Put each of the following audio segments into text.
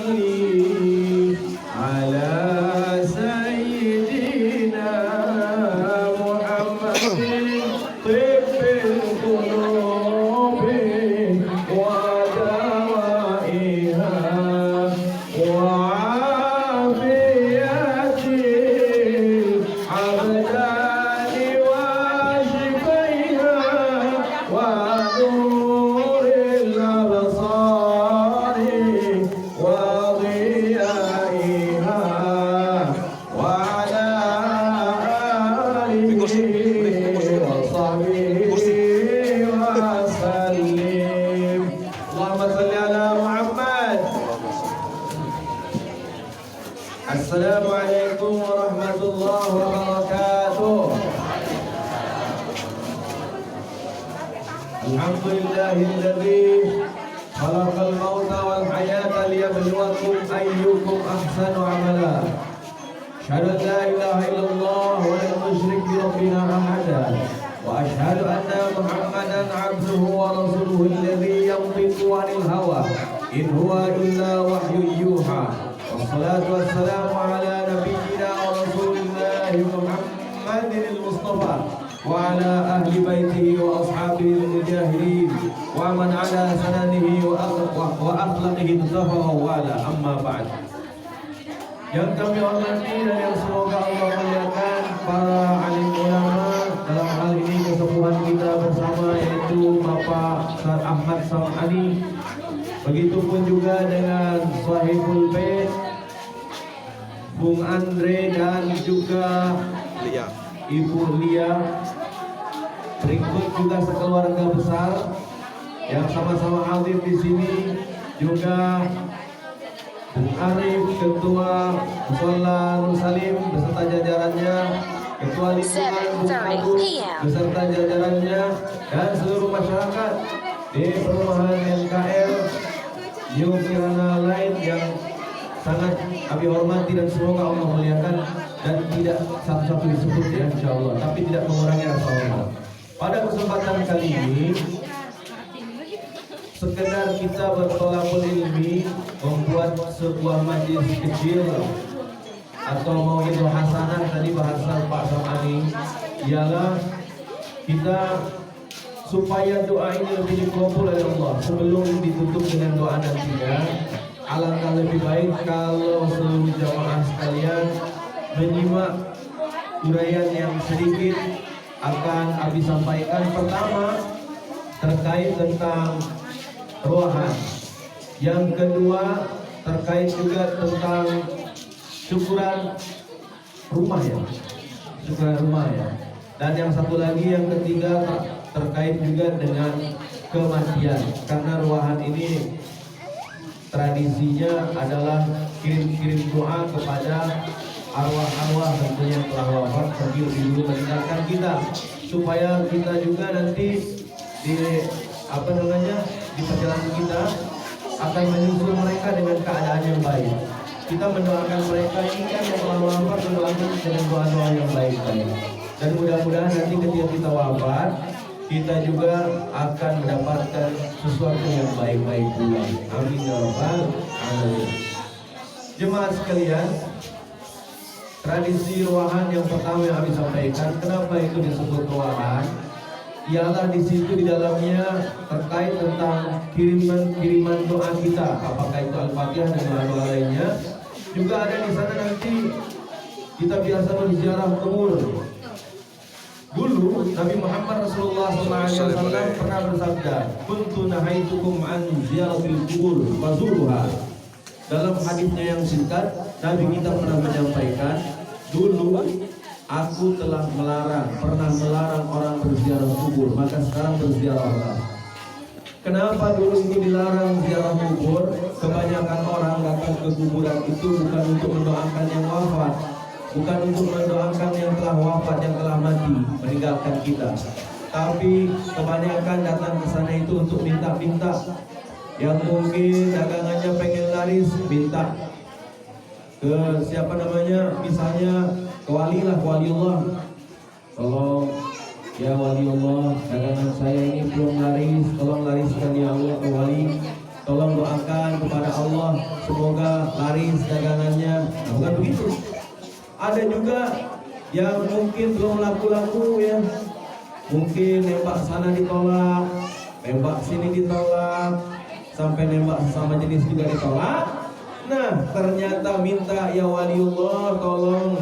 صلي على سيدنا محمد طب القلوب ودوائها وعافية الأبدان وشفيها ونور الأبصار وضيائها وعلى آله وصحبه وسلم. اللهم صل على محمد. السلام عليكم ورحمة الله وبركاته. الحمد لله الذي خلق الموت والحياة ليبلوكم أيكم أحسن عملا. أشهد أن لا إله إلا الله ولن نشرك بربنا أحدا وأشهد أن محمدا عبده ورسوله الذي ينطق عن الهوى إن هو إلا وحي يوحى. والصلاة والسلام على نبينا ورسول الله محمد المصطفى وعلى أهل بيته وأصحابه المجاهدين ومن على سننه وأخلاقه اقتفى ووالى. أما بعد. Yang kami hormati dan yang semoga Allah muliakan para alim ulama, dalam hal ini kesepuhan kita bersama yaitu Bapak Ustaz Ahmad Sam'ani, begitupun juga dengan Sahibul Bait Bung Andre dan juga Ibu Lia, berikut juga sekeluarga besar yang sama-sama hadir di sini, juga Bung Arif, Ketua Mushola Nur Salim beserta jajarannya, Ketua Lingkungan Bung Agung beserta jajarannya, dan seluruh masyarakat di perumahan NKL New Kirana lain yang sangat kami hormati dan semoga Allah muliakan dan tidak satu-satu disebut ya insyaallah, tapi tidak mengurangi rasa hormat. Pada kesempatan kali ini sekedar kita bertolakul ilmi, membuat sebuah majlis kecil atau mauidul hasanah, tadi bahasa Pak Sam'ani, ialah kita supaya doa ini lebih dikabul oleh Allah. Sebelum ditutup dengan doa nantinya, alangkah lebih baik kalau seluruh jamaah sekalian menyimak uraian yang sedikit akan Abi sampaikan. Pertama, terkait tentang ruahan. Yang kedua, terkait juga tentang syukuran rumah ya. Syukuran rumah ya. Dan yang satu lagi, yang ketiga, terkait juga dengan kematian. Karena ruahan ini tradisinya adalah kirim-kirim doa kepada arwah-arwah tentunya yang telah wafat pergi lebih dulu meninggalkan kita, supaya kita juga nanti di di perjalanan kita akan menyusul mereka dengan keadaan yang baik. Kita mendoakan mereka ini kan yang telah wafat, mendoakan dengan doa-doa yang baik-baik. Dan mudah-mudahan nanti ketika kita wafat, kita juga akan mendapatkan sesuatu yang baik-baik pula. Amin ya rabbal alamin. Jemaah sekalian, tradisi ruahan yang pertama yang kami sampaikan, kenapa itu disebut ruahan? Ialah di situ di dalamnya terkait tentang kiriman doa kita, apakah itu Al-Fatihah dan doa-doa lainnya. Juga ada di sana nanti kita biasa berziarah kubur. Dulu Nabi Muhammad Rasulullah SAW pernah bersabda, "Kuntu nahaitukum an ziyaratil qubur fazuruha." Dalam hadisnya yang singkat, Nabi kita pernah menyampaikan, dulu aku telah pernah melarang orang berziarah kubur, maka sekarang berziarahlah. Kenapa dulu itu dilarang ziarah kubur? Kebanyakan orang datang ke kuburan itu bukan untuk mendoakan yang wafat, bukan untuk mendoakan yang telah wafat, yang telah mati, meninggalkan kita. Tapi kebanyakan datang ke sana itu untuk minta-minta. Yang mungkin dagangannya pengen laris, minta ke siapa namanya, misalnya ke wali Allah. Tolong ya wali Allah, dagangan saya ini belum laris, tolong lariskan ya Allah ke wali. tolong doakan kepada Allah semoga laris dagangannya. Nah, bukan begitu. Ada juga yang mungkin belum laku-laku ya, mungkin nembak sana ditolak, nembak sini ditolak, sampai nembak sesama jenis juga ditolak. Nah, ternyata minta, ya waliullah tolong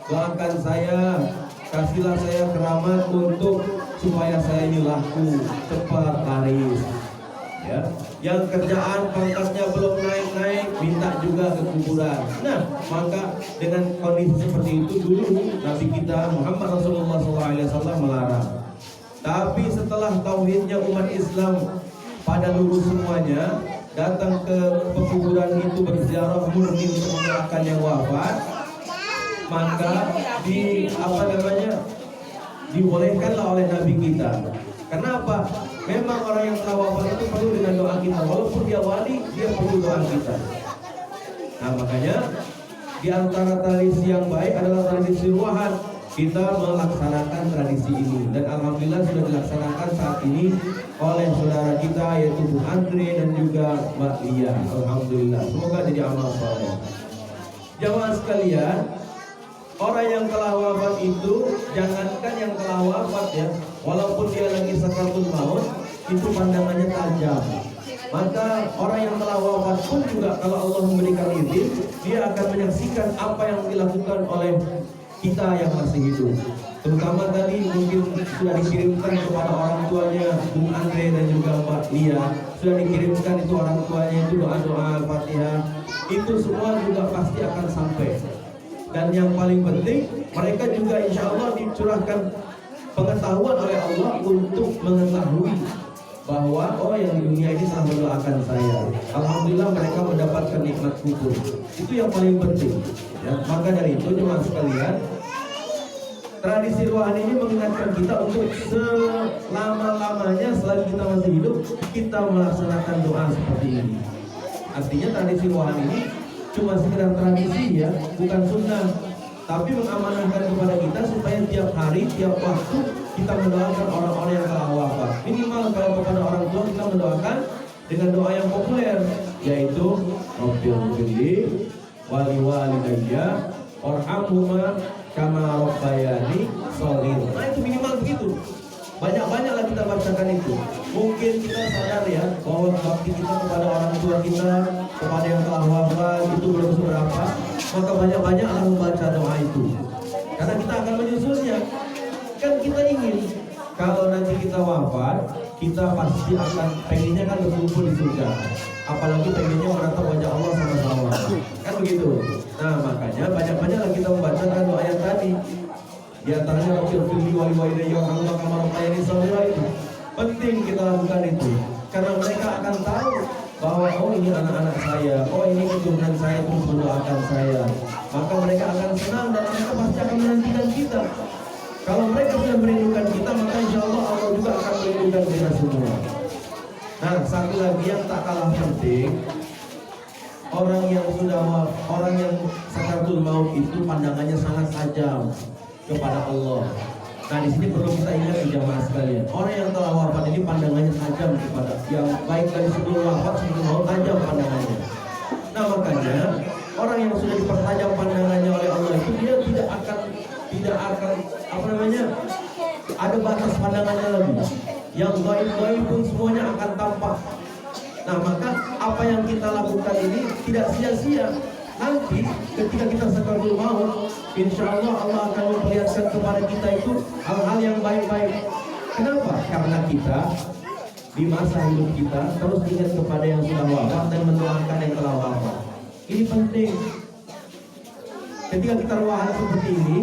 doakan saya, kasihlah saya keramat untuk supaya saya ini laku, cepat laris. Ya, yang kerjaan pangkatnya belum naik-naik, minta juga ke kuburan. Nah, maka dengan kondisi seperti itu dulu Nabi kita Muhammad Rasulullah SAW melarang. Tapi setelah tauhidnya umat Islam pada lurus semuanya, datang ke pekuburan itu berziarah murni untuk mendoakan yang wafat, maka dibolehkanlah oleh Nabi kita. Kenapa? Memang orang yang telah wafat itu perlu dengan doa kita. Walaupun dia wali, dia perlu doa kita. Nah, makanya di antara tradisi yang baik adalah tradisi ruahan. Kita melaksanakan tradisi ini, dan alhamdulillah sudah dilaksanakan saat ini oleh saudara kita yaitu Bu Andre dan juga Mbak Lia. Alhamdulillah, semoga jadi amal soleh. Jamaah sekalian, orang yang telah wafat itu, jangankan yang telah wafat ya, walaupun dia lagi sakaratul maut, itu pandangannya tajam. Maka orang yang telah wafat pun juga kalau Allah memberikan izin, dia akan menyaksikan apa yang dilakukan oleh kita yang masih hidup. Terutama tadi mungkin sudah dikirimkan kepada orang tuanya Bung Andre dan juga Mbak Lia, sudah dikirimkan itu orang tuanya itu doa-doa Al-Fatihah, itu semua juga pasti akan sampai. Dan yang paling penting, mereka juga insya Allah dicurahkan pengetahuan oleh Allah untuk mengetahui bahwa oh yang di dunia ini telah mendoakan saya. Alhamdulillah mereka mendapatkan nikmat kubur. Itu yang paling penting. Ya, maka dari itu jemaah sekalian, tradisi ruahan ini mengingatkan kita untuk selama-lamanya selagi kita masih hidup, kita melaksanakan doa seperti ini. Artinya tradisi ruahan ini cuma sekedar tradisi ya, bukan sunnah, tapi mengamanahkan kepada kita supaya tiap hari, tiap waktu kita mendoakan orang-orang yang telah wafat. Minimal kalau kepada orang tua kita mendoakan dengan doa yang populer, yaitu Rabbil Ghfirli wali walidayya warhamhuma kama rabbayani shaghir. Nah, itu minimal begitu. Banyak-banyaklah kita bacakan itu. Mungkin kita sadar ya bahwa bakti kita kepada orang tua kita, kepada yang telah wafat itu belum seberapa, maka banyak-banyaklah membaca doa itu. Karena kita akan menyusulnya. Kan kita ingin kalau nanti kita wafat, kita pasti akan pengennya kan berkumpul di surga. Apalagi pengennya menatap wajah Allah sama-sama. Kan begitu. Nah, makanya banyak-banyaklah kita membacakan doa yang tadi. Di antaranya Rabbil Ghfirli wali walidayya warhamhuma kama rabbayani shaghira itu. Penting kita lakukan itu. Karena mereka akan tahu bahwa oh ini anak-anak saya, oh ini keturunan saya terus mendoakan saya. Maka mereka akan senang dan mereka pasti akan menantikan kita. Kalau mereka sudah merindukan kita, maka insya Allah Allah juga akan merindukan kita semua. Nah, satu lagi yang tak kalah penting, orang yang sakaratul maut itu pandangannya sangat tajam kepada Allah. Nah, di sini perlu kita ingat jamaah sekalian, orang yang telah wafat ini pandangannya tajam kepada yang baik dari sebelum wafat sebelum maut, tajam pandangannya. Nah, makanya orang yang sudah dipertajam pandangannya oleh Allah itu dia tidak akan ada batas pandangannya lagi. Yang gaib-gaib pun semuanya akan tampak. Nah, maka apa yang kita lakukan ini tidak sia-sia. Nanti ketika kita sakaratul maut, insya Allah Allah akan memperlihatkan kepada kita itu hal-hal yang baik-baik. Kenapa? Karena kita di masa hidup kita terus ingat kepada yang sudah wafat dan mendoakan yang telah wafat. Ini penting. Ketika kita ruahan seperti ini,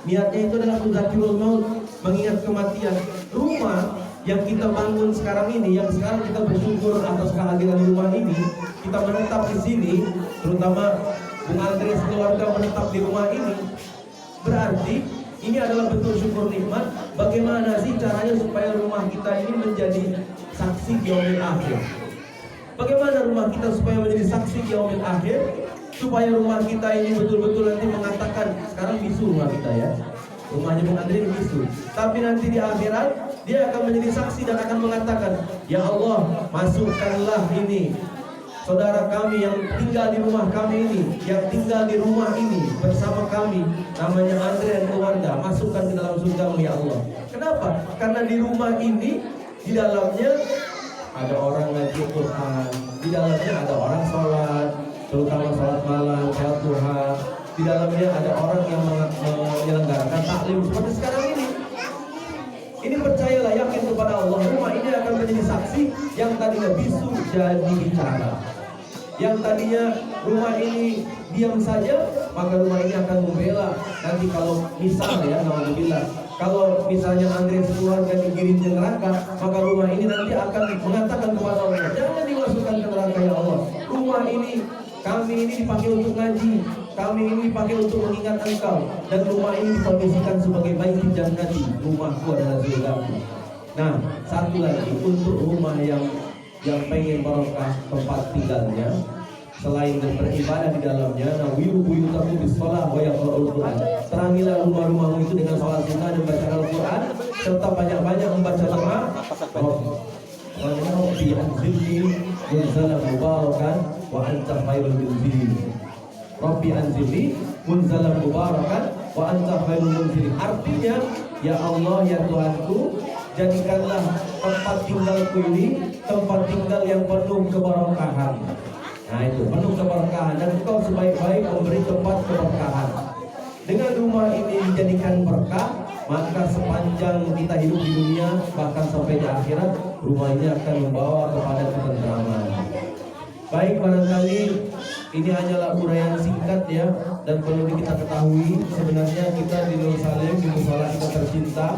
niatnya itu adalah tuzakirul maut, mengingat kematian. Rumah yang kita bangun sekarang ini, yang sekarang kita bersyukur atas kehadiran rumah ini, kita menetap di sini, terutama Bung Andre keluarga menetap di rumah ini, berarti ini adalah bentuk syukur nikmat. Bagaimana sih caranya supaya rumah kita ini menjadi saksi yaumil akhir? Bagaimana rumah kita supaya menjadi saksi yaumil akhir? Supaya rumah kita ini betul-betul nanti mengatakan, sekarang bisu rumah kita ya, rumahnya Bung Andre bisu, tapi nanti di akhirat dia akan menjadi saksi dan akan mengatakan, ya Allah, masukkanlah ini saudara kami yang tinggal di rumah kami ini, yang tinggal di rumah ini bersama kami, namanya Andre dan keluarga, masukkan ke dalam surga-Mu ya Allah. Kenapa? Karena di rumah ini, di dalamnya ada orang ngaji Quran, di dalamnya ada orang sholat, terutama sholat malam, sholat duha. Di dalamnya ada orang yang menyelenggarakan taklim seperti sekarang ini. Ini percayalah, yakin kepada Allah, rumah ini akan menjadi saksi. Yang tadinya bisu jadi bicara, yang tadinya rumah ini diam saja, maka rumah ini akan membela. Nanti kalau misalnya ya, alhamdulillah, kalau misalnya Andre sekeluarga digiring ke neraka, maka rumah ini nanti akan mengatakan kepada Allah, jangan dimasukkan ke neraka ya Allah. Rumah ini, kami ini dipakai untuk ngaji, kami ini dipakai untuk mengingat Engkau, dan rumah ini dikondisikan sebagai baitul jannati, rumahku adalah surgaku. Nah, satu lagi untuk rumah yang pengen barokah tempat tinggalnya, selain beribadah di dalamnya, nawiru buyutakum bis-shalah wa yaqra'ul Qur'an. Terangilah rumah-rumahmu itu dengan salat sunnah dan baca Al-Qur'an, serta banyak-banyak membaca doa. Rabbi anzilni munzalan mubarakan wa anta khairul munzilin. Rabbi anzilni munzalan mubarakan wa anta khairul munzilin. Artinya, ya Allah, ya Tuhanku, jadikanlah tempat tinggalku ini tempat tinggal yang penuh keberkahan. Nah itu, penuh keberkahan, dan Engkau sebaik-baik memberi tempat keberkahan. Dengan rumah ini dijadikan berkah, maka sepanjang kita hidup di dunia, bahkan sampai di akhirat, rumah ini akan membawa kepada ketentraman. Baik, barangkali ini hanyalah uraian singkat ya, dan perlu kita ketahui sebenarnya kita di Nur Salim, di musola kita tercinta,